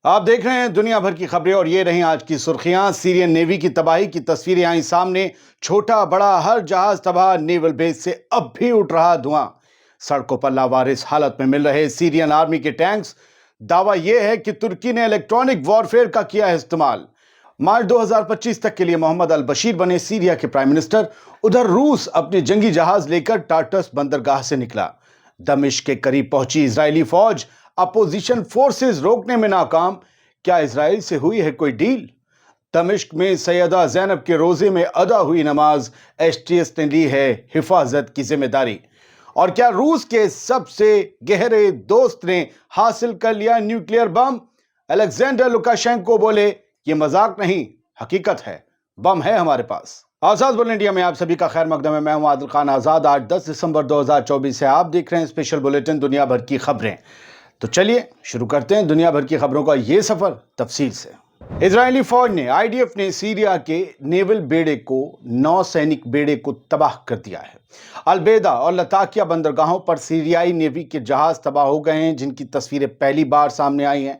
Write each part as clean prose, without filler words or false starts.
آپ دیکھ رہے ہیں دنیا بھر کی خبریں اور یہ رہیں آج کی سرخیاں۔ سیرین نیوی کی تباہی کی تصویریں آئیں سامنے۔ چھوٹا بڑا ہر جہاز تباہ، نیول بیس سے اب بھی اٹھ رہا دھواں۔ سڑکوں پر لاوارث حالت میں مل رہے سیرین آرمی کے ٹینکس۔ دعویٰ یہ ہے کہ ترکی نے الیکٹرانک وارفیئر کا کیا استعمال۔ مارچ 2025 تک کے لیے محمد البشیر بنے سیریا کے پرائم منسٹر۔ ادھر روس اپنے جنگی جہاز لے کر ٹارٹس بندرگاہ سے نکلا۔ دمشق کے قریب پہنچی اسرائیلی فوج۔ اپوزیشن فورسز روکنے میں ناکام۔ کیا اسرائیل سے ہوئی ہے کوئی ڈیل؟ دمشق میں سیدہ زینب کے روزے میں ادا ہوئی نماز۔ ایس ٹی ایس نے لی ہے حفاظت کی ذمہ داری۔ اور کیا روس کے سب سے گہرے دوست نے حاصل کر لیا نیوکلیئر بم؟ الیگزینڈر لوکاشینکو بولے یہ مذاق نہیں، حقیقت ہے، بم ہے ہمارے پاس۔ آزاد بول انڈیا میں آپ سبھی کا خیر مقدم ہے۔ میں ہوں عادل خان آزاد۔ آج 10 دسمبر 2024 سے آپ دیکھ رہے ہیں اسپیشل بلیٹن دنیا بھر کی خبریں۔ تو چلیے شروع کرتے ہیں دنیا بھر کی خبروں کا یہ سفر تفصیل سے۔ اسرائیلی فوج نے IDF نے سیریا کے نیول بیڑے کو، نو سینک بیڑے کو تباہ کر دیا ہے۔ البیدا اور لتاکیہ بندرگاہوں پر سیریائی نیوی کے جہاز تباہ ہو گئے ہیں، جن کی تصویریں پہلی بار سامنے آئی ہیں۔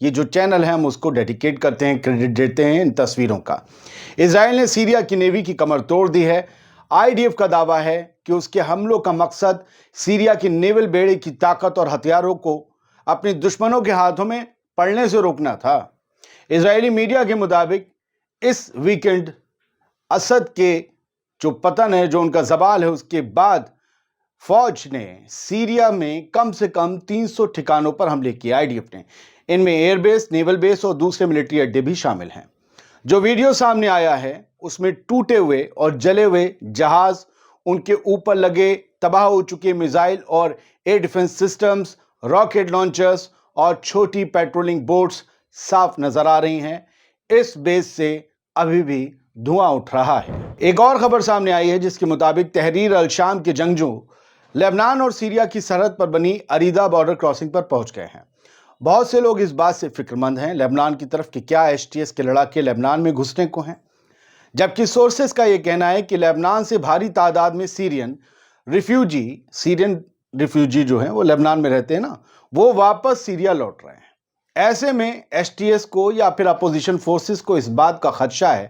یہ جو چینل ہے ہم اس کو ڈیڈیکیٹ کرتے ہیں، کریڈٹ دیتے ہیں ان تصویروں کا۔ اسرائیل نے سیریا کی نیوی کی کمر توڑ دی ہے۔ IDF کا دعویٰ ہے کہ اس کے حملوں کا مقصد سیریا کے نیول بیڑے کی طاقت اور ہتھیاروں کو اپنے دشمنوں کے ہاتھوں میں پڑنے سے روکنا تھا۔ اسرائیلی میڈیا کے مطابق اس ویکنڈ اسد کے جو پتن ہے، جو ان کا زوال ہے، اس کے بعد فوج نے سیریا میں کم سے کم 300 ٹھکانوں پر حملے کیے IDF نے۔ ان میں ایئر بیس، نیول بیس اور دوسرے ملٹری اڈے بھی شامل ہیں۔ جو ویڈیو سامنے آیا ہے اس میں ٹوٹے ہوئے اور جلے ہوئے جہاز، ان کے اوپر لگے تباہ ہو چکے میزائل اور air defence systems, rocket launchers اور چھوٹی پیٹرولنگ بوٹس صاف نظر آ رہی ہیں۔ اس بیس سے ابھی بھی دھواں اٹھ رہا ہے۔ ایک اور خبر سامنے آئی ہے جس کے مطابق تحریر الشام کے جنگجو لبنان اور سیریا کی سرحد پر بنی اریدا بارڈر کراسنگ پر پہنچ گئے ہیں۔ بہت سے لوگ اس بات سے فکر مند ہیں لبنان کی طرف کہ کیا STS کے لڑاکے لبنان میں گھسنے کو ہیں، جبکہ سورسز کا یہ کہنا ہے کہ لبنان سے بھاری تعداد میں سیرین ریفیوجی جو ہیں وہ لبنان میں رہتے ہیں نا، وہ واپس سیریا لوٹ رہے ہیں۔ ایسے میں STS کو یا پھر اپوزیشن فورسز کو اس بات کا خدشہ ہے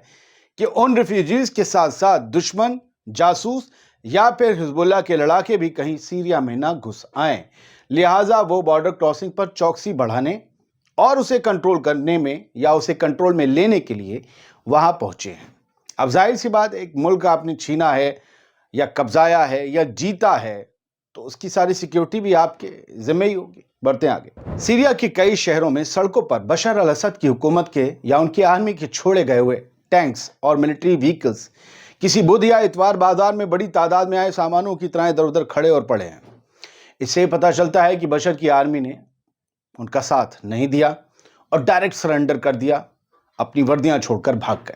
کہ ان ریفیوجیز کے ساتھ ساتھ دشمن، جاسوس یا پھر حزب اللہ کے لڑاکے بھی کہیں سیریا میں نہ گھس آئیں، لہٰذا وہ بارڈر کراسنگ پر چوکسی بڑھانے اور اسے کنٹرول کرنے میں یا اسے کنٹرول میں لینے کے لیے وہاں پہنچے ہیں۔ اب ظاہر سی بات، ایک ملک آپ نے چھینا ہے یا قبضایا ہے یا جیتا ہے تو اس کی ساری سیکیورٹی بھی آپ کے ذمہ ہی ہوگی۔ بڑھتے ہیں آگے۔ سیریا کے کئی شہروں میں سڑکوں پر بشار الاسد کی حکومت کے یا ان کی آرمی کے چھوڑے گئے ہوئے ٹینکس اور ملٹری وہیکلز کسی بدھ یا اتوار بازار میں بڑی تعداد میں آئے سامانوں کی طرح ادھر ادھر کھڑے اور پڑے ہیں۔ اس سے پتہ چلتا ہے کہ بشر کی آرمی نے ان کا ساتھ نہیں دیا اور ڈائریکٹ سرنڈر کر دیا، اپنی وردیاں چھوڑ کر بھاگ گئے۔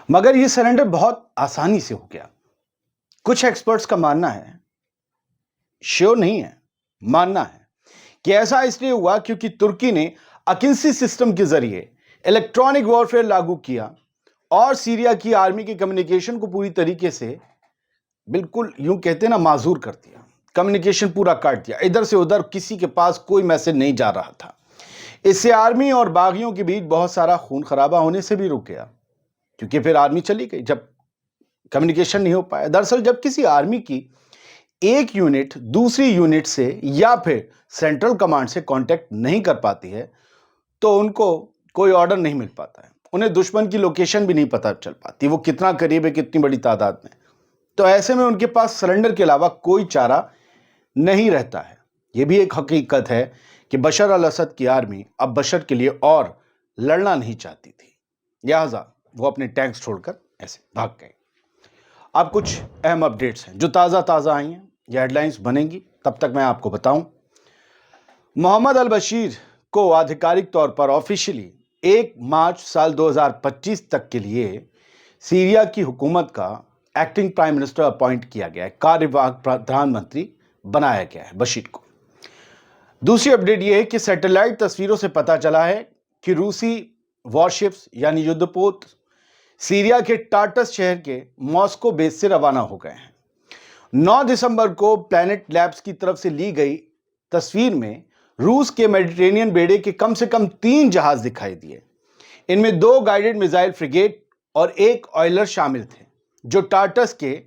مگر یہ سرنڈر بہت آسانی سے ہو گیا۔ کچھ ایکسپرٹس کا ماننا ہے، شیور نہیں ہے، ماننا ہے کہ ایسا اس لیے ہوا کیونکہ ترکی نے اکنسی سسٹم کے ذریعے الیکٹرانک وارفیئر لاگو کیا اور سیریا کی آرمی کی کمیونیکیشن کو پوری طریقے سے بالکل یوں کہتے ہیں نا معذور کر دیا۔ کمیونیکیشن پورا کاٹ دیا، ادھر سے ادھر کسی کے پاس کوئی میسج نہیں جا رہا تھا۔ اس سے آرمی اور باغیوں کے بیچ بہت سارا خون خرابہ ہونے سے بھی رک گیا، کیونکہ پھر آرمی چلی گئی جب کمیونیکیشن نہیں ہو پایا۔ دراصل جب کسی آرمی کی ایک یونٹ دوسری یونٹ سے یا پھر سینٹرل کمانڈ سے کانٹیکٹ نہیں کر پاتی ہے تو ان کو کوئی آرڈر نہیں مل پاتا ہے، انہیں دشمن کی لوکیشن بھی نہیں پتہ چل پاتی، وہ کتنا قریب ہے، کتنی بڑی تعداد میں۔ تو ایسے میں ان کے پاس سرنڈر کے علاوہ کوئی چارہ نہیں رہتا ہے۔ یہ بھی ایک حقیقت ہے کہ بشار الاسد کی آرمی اب بشر کے لیے اور لڑنا نہیں چاہتی تھی، لہٰذا وہ اپنے ٹینکس چھوڑ کر ایسے بھاگ گئے۔ اب کچھ اہم اپڈیٹس ہیں جو تازہ آئی ہیں، یہ ہیڈ لائنز بنیں گی، تب تک میں آپ کو بتاؤں۔ محمد البشیر کو آدھیکارک طور پر آفیشلی 1 مارچ سال 2025 تک کے لیے سیریا کی حکومت کا ایکٹنگ پرائم منسٹر اپوائنٹ کیا گیا ہے، کاریہواہک پردھان منتری بنایا گیا ہے بشیر کو۔ دوسری اپڈیٹ یہ ہے کہ سیٹلائٹ تصویروں سے پتہ چلا ہے کہ روسی وارشپس یعنی یدھپوت سیریا کے ٹارٹس شہر کے ماسکو بیس سے روانہ ہو گئے ہیں۔ 9 دسمبر کو پلانٹ لیبس کی طرف سے لی گئی تصویر میں रूस के मेडिटेरेनियन बेड़े के कम से कम 3 जहाज दिखाई दिए। इनमें 2 गाइडेड मिसाइल फ्रिगेट और 1 ऑयलर शामिल थे, जो टार्टस के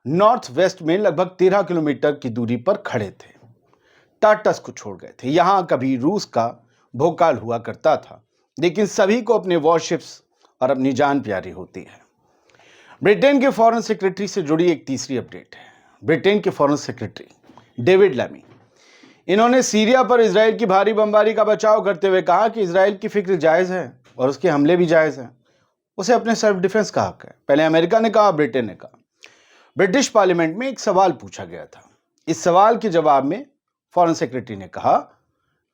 नॉर्थ वेस्ट में लगभग 13 किलोमीटर की दूरी पर खड़े थे। टार्टस को छोड़ गए थे। यहां कभी रूस का भोकाल हुआ करता था, लेकिन सभी को अपने वॉरशिप्स और अपनी जान प्यारी होती है। ब्रिटेन के फॉरेन सेक्रेटरी से जुड़ी एक तीसरी अपडेट है। ब्रिटेन के फॉरेन सेक्रेटरी डेविड लैमी, इन्होंने सीरिया पर इजराइल की भारी बमबारी का बचाव करते हुए कहा कि इजराइल की फिक्र जायज़ है और उसके हमले भी जायज़ हैं। उसे अपने सेल्फ डिफेंस का हक है। पहले अमेरिका ने कहा, ब्रिटेन ने कहा। ब्रिटिश पार्लियामेंट में एक सवाल पूछा गया था। इस सवाल के जवाब में फॉरेन सेक्रेटरी ने कहा,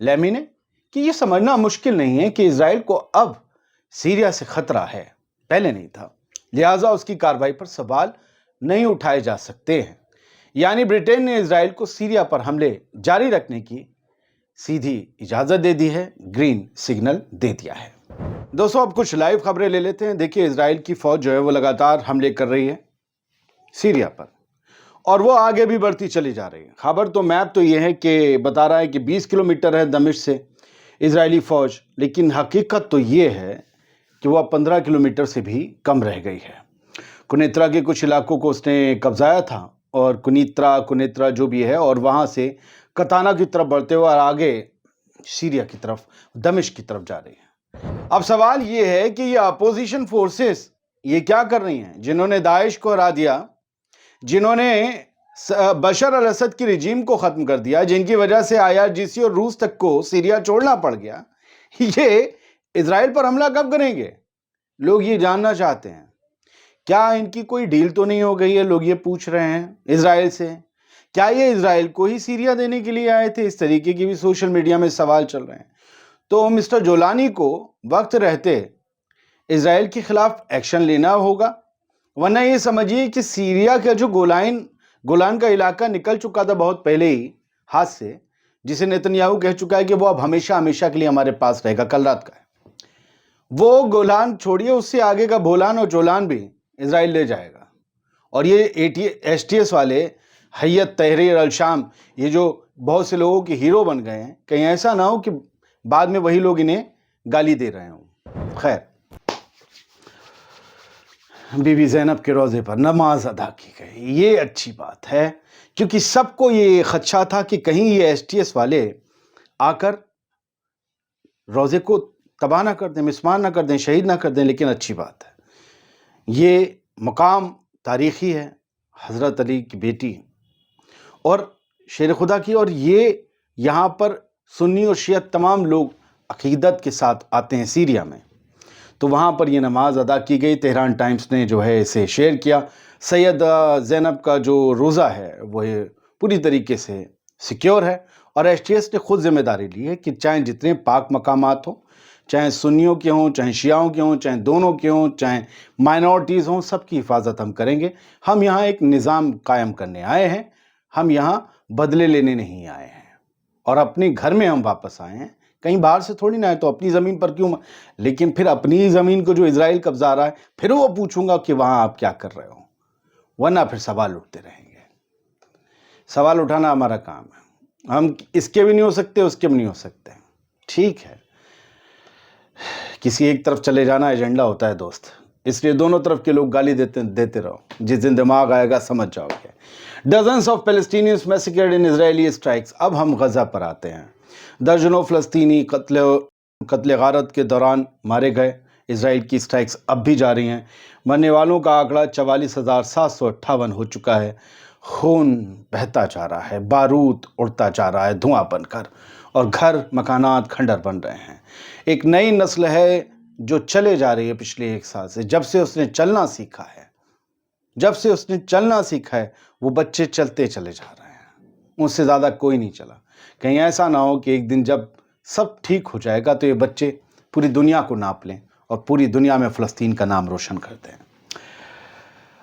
लैमी ने, कि यह समझना मुश्किल नहीं है कि इजराइल को अब सीरिया से खतरा है, पहले नहीं था, लिहाजा उसकी कार्रवाई पर सवाल नहीं उठाए जा सकते हैं। यानी ब्रिटेन ने इजराइल को सीरिया पर हमले जारी रखने की सीधी इजाजत दे दी है, ग्रीन सिग्नल दे दिया है। दोस्तों, अब कुछ लाइव खबरें ले लेते हैं। देखिए, इजराइल की फौज जो है वो लगातार हमले कर रही है सीरिया पर, और वो आगे भी बढ़ती चली जा रही है। खबर तो मैप तो ये है कि बता रहा है कि 20 किलोमीटर है दमिश्क से इजरायली फौज, लेकिन हकीकत तो ये है कि वो अब 15 किलोमीटर से भी कम रह गई है। कुनेत्रा के कुछ इलाकों को उसने कब्जाया था, और कुनेत्रा जो भी है, और वहाँ से कताना की तरफ बढ़ते हुए और आगे सीरिया की तरफ, दमिश्क की तरफ जा रही है। अब सवाल ये है कि ये अपोजिशन फोर्सेस ये क्या कर रही हैं, जिन्होंने दाइश को हरा दिया, जिन्होंने बशर अल असद की रिजीम को ख़त्म कर दिया, जिनकी वजह से IRGC और रूस तक को सीरिया छोड़ना पड़ गया, ये इजराइल पर हमला कब करेंगे? लोग ये जानना चाहते हैं। क्या इनकी कोई डील तो नहीं हो गई है, लोग ये पूछ रहे हैं इजराइल से। क्या ये इजराइल को ही सीरिया देने के लिए आए थे? इस तरीके की भी सोशल मीडिया में सवाल चल रहे हैं। तो मिस्टर जोलानी को वक्त रहते इजराइल के खिलाफ एक्शन लेना होगा, वरना ये समझिए कि सीरिया का जो गोलान का इलाका निकल चुका था बहुत पहले ही हाथ से, जिसे नेतन्याहू कह चुका है कि वो अब हमेशा हमेशा के लिए हमारे पास रहेगा, कल रात का है। वो गोलान छोड़िए, उससे आगे का बोलान और जोलान भी इजराइल ले जाएगा। और ये STS वाले हैयत तहरीर अल शाम, ये जो बहुत से लोगों के हीरो बन गए हैं, कहीं ऐसा ना हो कि बाद में वही लोग इन्हें गाली दे रहे हों। खैर, बीबी ज़ैनब के रोज़े पर नमाज अदा की गई, ये अच्छी बात है, क्योंकि सबको ये खदशा था कि कहीं ये STS वाले आकर रोज़े को तबाह ना कर दें, मिसमान ना कर दें, शहीद ना कर दें। लेकिन अच्छी बात है, ये मकाम तारीख़ी है, हज़रत अली की बेटी और शेर खुदा की, और ये यहाँ पर सुन्नी और शियत तमाम लोग अक़ीदत के साथ आते हैं सीरिया में, तो वहाँ पर ये नमाज अदा की गई। तेहरान टाइम्स ने जो है इसे शेयर किया। सैयद ज़ैनब का जो रोज़ा है वो पूरी तरीके से सिक्योर है, और STS ने खुद जिम्मेदारी ली है कि चाहे जितने पाक मकामात हों, चाहे सुन्नियों के हों, चाहे शियाओं के हों, चाहे दोनों के हों, चाहे माइनॉरिटीज़ हों, सबकी हिफाजत हम करेंगे। हम यहाँ एक निज़ाम कायम करने आए हैं, हम यहाँ बदले लेने नहीं आए हैं, और अपने घर में हम वापस आए हैं, कहीं बाहर से थोड़ी ना है। तो अपनी ज़मीन पर क्यों? लेकिन फिर अपनी ज़मीन को जो इजराइल कब्जा रहा है, फिर वो पूछूंगा कि वहाँ आप क्या कर रहे हो, वरना फिर सवाल उठते रहेंगे। सवाल उठाना हमारा काम है, हम इसके भी नहीं हो सकते, उसके भी नहीं हो सकते। ठीक है, किसी एक तरफ चले जाना एजेंडा होता है दोस्त, इसलिए दोनों तरफ के लोग गाली देते रहो, जिस दिन दिमाग आएगा समझ जाओगे। Dozens of Palestinians massacred in Israeli strikes. अब हम गजा पर आते हैं। दर्जनों फ़लस्तीनी कत्ल गारत के दौरान मारे गए। इजराइल की स्ट्राइक्स अब भी जारी हैं। मरने वालों का आंकड़ा 44,758 हो चुका है। खून बहता जा रहा है, बारूद उड़ता जा रहा है धुआं बनकर, और घर मकानात खंडर बन रहे हैं। एक नई नस्ल है जो चले जा रही है पिछले 1 साल से। जब से उसने चलना सीखा है, वो बच्चे चलते चले जा रहे हैं, उससे ज़्यादा कोई नहीं चला। कहीं ऐसा ना हो कि एक दिन जब सब ठीक हो जाएगा तो ये बच्चे पूरी दुनिया को नाप लें और पूरी दुनिया में फ़लस्तीन का नाम रोशन कर दें।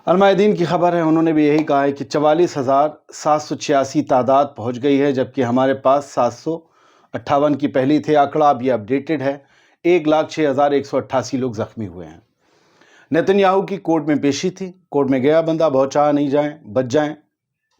अलमायदीन की खबर है, उन्होंने भी यही कहा है कि 44,786 तादाद पहुंच गई है, जबकि हमारे पास 758 की पहली थे। आंकड़ा अब ये अपडेटेड है। 1,06,188 लोग ज़ख्मी हुए हैं। नेतन्याहू की कोर्ट में पेशी थी, कोर्ट में गया बंदा, बचा नहीं जाए बच जाएं,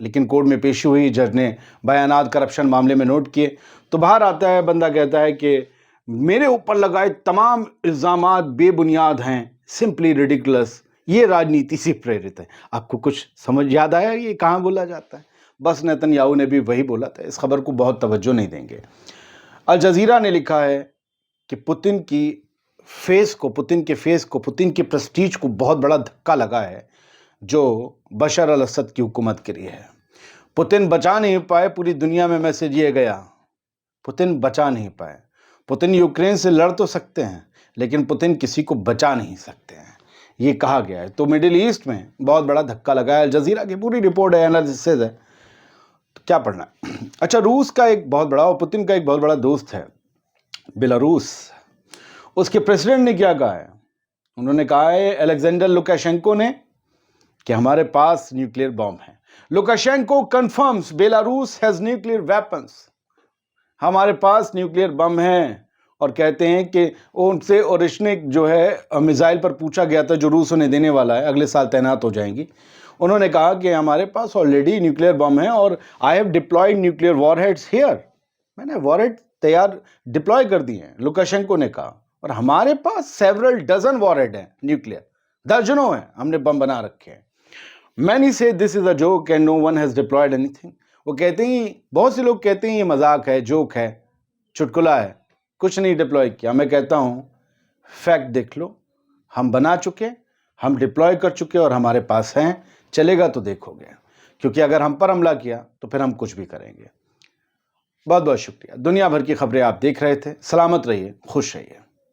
لیکن कोर्ट में पेशी हुई, जज ने बयानात करप्शन मामले में नोट किए तो बाहर आता है, बंदा कहता है कि मेरे ऊपर लगाए तमाम इल्ज़ामात बेबुनियाद हैं, सिंपली रिडिकुलस, ये राजनीति से प्रेरित है। आपको कुछ समझ याद आया ये कहाँ बोला जाता है? बस नेतन्याहू ने भी वही बोला था। इस खबर को बहुत तवज्जो नहीं देंगे। अल जज़ीरा ने लिखा है कि पुतिन के फेस को, पुतिन के प्रेस्टीज को बहुत बड़ा धक्का लगा है जो बशर अल असद की हुकूमत के लिए है। पुतिन बचा नहीं पाए, पूरी दुनिया में मैसेज ये गया, पुतिन बचा नहीं पाए। पुतिन यूक्रेन से लड़ तो सकते हैं लेकिन पुतिन किसी को बचा नहीं सकते हैं, ये कहा गया है। तो मिडिल ईस्ट में बहुत बड़ा धक्का लगा है। अल जज़ीरा की पूरी रिपोर्ट है, एनालिसिस है, तो क्या पढ़ना है? अच्छा, रूस का एक बहुत बड़ा और पुतिन का एक बहुत बड़ा दोस्त है बेलारूस। उसके प्रेसिडेंट ने क्या कहा है? उन्होंने कहा है अलेक्जेंडर लुकाशेंको ने कि हमारे पास न्यूक्लियर बॉम्ब है। Lukashenko confirms Belarus has nuclear weapons, हमारे पास न्यूक्लियर बम है। और कहते हैं कि उनसे ओरिशनिक जो है मिसाइल पर पूछा गया था जो रूस उन्हें देने वाला है, अगले साल तैनात हो जाएंगी। उन्होंने कहा कि हमारे पास ऑलरेडी न्यूक्लियर बम है और I have deployed nuclear warheads here, मैंने वॉरहेड तैयार डिप्लॉय कर दिए हैं, लुकाशेंको ने कहा। और हमारे पास सेवरल डजन वॉरहेड हैं न्यूक्लियर, दर्जनों हैं, हमने बम बना रखे हैं। Many say this is a joke and no one has deployed anything. वो कहते हैं, बहुत से लोग कहते हैं ये मजाक है, जोक है, चुटकुला है, कुछ नहीं डिप्लॉय किया। मैं कहता हूं फैक्ट देख लो, हम बना चुके, हम डिप्लॉय कर चुके और हमारे पास हैं, चलेगा तो देखोगे। क्योंकि अगर हम पर हमला किया तो फिर हम कुछ भी करेंगे। बहुत बहुत शुक्रिया। दुनिया भर की खबरें आप देख रहे थे। सलामत रहिए, खुश रहिए।